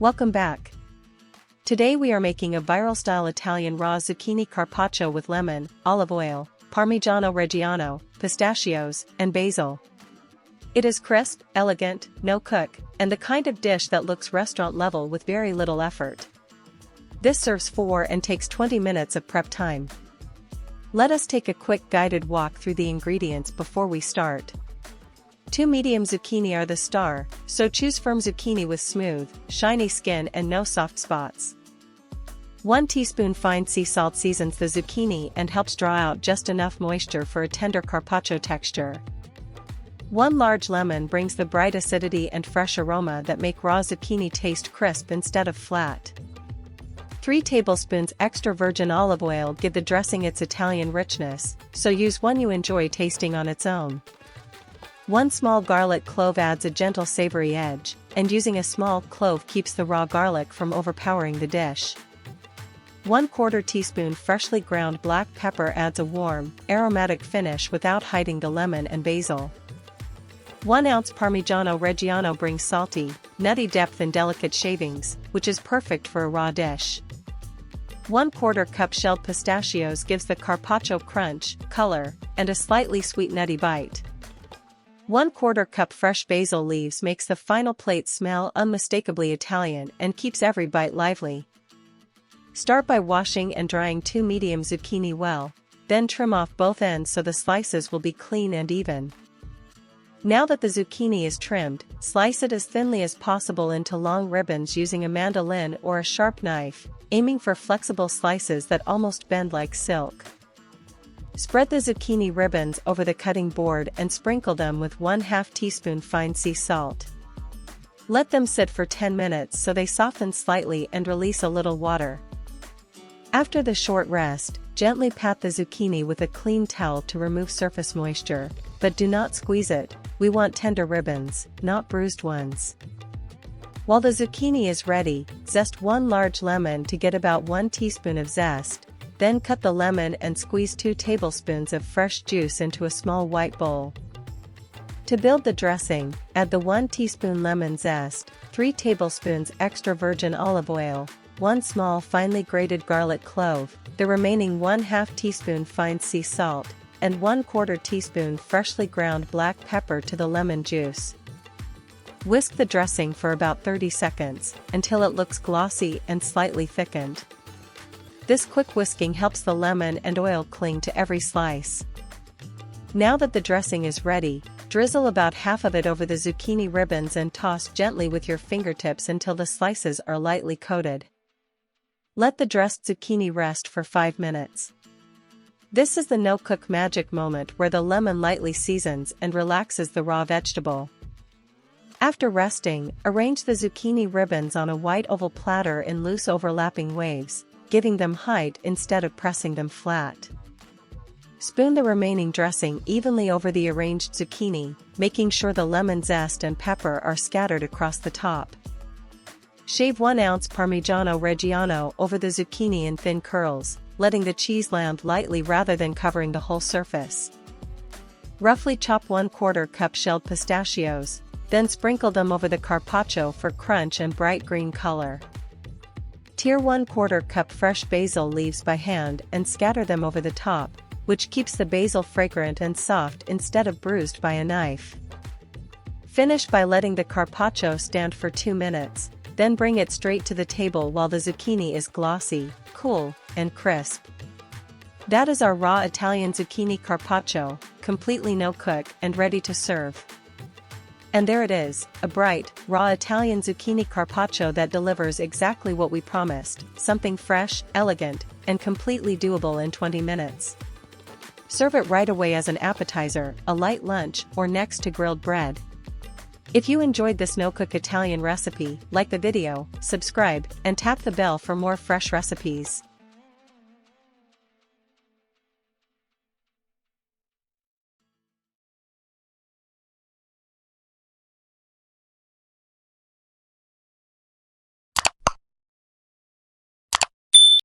Welcome back. Today we are making a viral-style Italian raw zucchini carpaccio with lemon, olive oil, Parmigiano Reggiano, pistachios, and basil. It is crisp, elegant, no-cook, and the kind of dish that looks restaurant-level with very little effort. This serves 4 and takes 20 minutes of prep time. Let us take a quick guided walk through the ingredients before we start. 2 medium zucchini are the star, so choose firm zucchini with smooth, shiny skin and no soft spots. 1 teaspoon fine sea salt seasons the zucchini and helps draw out just enough moisture for a tender carpaccio texture. 1 large lemon brings the bright acidity and fresh aroma that make raw zucchini taste crisp instead of flat. 3 tablespoons extra virgin olive oil give the dressing its Italian richness, so use one you enjoy tasting on its own. 1 small garlic clove adds a gentle savory edge, and using a small clove keeps the raw garlic from overpowering the dish. 1/4 teaspoon freshly ground black pepper adds a warm, aromatic finish without hiding the lemon and basil. 1 ounce Parmigiano Reggiano brings salty, nutty depth and delicate shavings, which is perfect for a raw dish. 1/4 cup shelled pistachios gives the carpaccio crunch, color, and a slightly sweet nutty bite. 1/4 cup fresh basil leaves makes the final plate smell unmistakably Italian and keeps every bite lively. Start by washing and drying 2 medium zucchini well, then trim off both ends so the slices will be clean and even. Now that the zucchini is trimmed, slice it as thinly as possible into long ribbons using a mandoline or a sharp knife, aiming for flexible slices that almost bend like silk. Spread the zucchini ribbons over the cutting board and sprinkle them with 1/2 teaspoon fine sea salt. Let them sit for 10 minutes so they soften slightly and release a little water. After the short rest, gently pat the zucchini with a clean towel to remove surface moisture, but do not squeeze it. We want tender ribbons, not bruised ones. While the zucchini is ready, zest 1 large lemon to get about 1 teaspoon of zest. Then cut the lemon and squeeze 2 tablespoons of fresh juice into a small white bowl. To build the dressing, add the 1 teaspoon lemon zest, 3 tablespoons extra virgin olive oil, 1 small finely grated garlic clove, the remaining 1/2 teaspoon fine sea salt, and 1/4 teaspoon freshly ground black pepper to the lemon juice. Whisk the dressing for about 30 seconds, until it looks glossy and slightly thickened. This quick whisking helps the lemon and oil cling to every slice. Now that the dressing is ready, drizzle about half of it over the zucchini ribbons and toss gently with your fingertips until the slices are lightly coated. Let the dressed zucchini rest for 5 minutes. This is the no-cook magic moment where the lemon lightly seasons and relaxes the raw vegetable. After resting, arrange the zucchini ribbons on a white oval platter in loose overlapping waves, giving them height instead of pressing them flat. Spoon the remaining dressing evenly over the arranged zucchini, making sure the lemon zest and pepper are scattered across the top. Shave 1 ounce Parmigiano Reggiano over the zucchini in thin curls, letting the cheese land lightly rather than covering the whole surface. Roughly chop 1/4 cup shelled pistachios, then sprinkle them over the carpaccio for crunch and bright green color. Tear 1/4 cup fresh basil leaves by hand and scatter them over the top, which keeps the basil fragrant and soft instead of bruised by a knife. Finish by letting the carpaccio stand for 2 minutes, then bring it straight to the table while the zucchini is glossy, cool, and crisp. That is our raw Italian zucchini carpaccio, completely no-cook and ready to serve. And there it is, a bright, raw Italian zucchini carpaccio that delivers exactly what we promised, something fresh, elegant, and completely doable in 20 minutes. Serve it right away as an appetizer, a light lunch, or next to grilled bread. If you enjoyed this no-cook Italian recipe, like the video, subscribe, and tap the bell for more fresh recipes.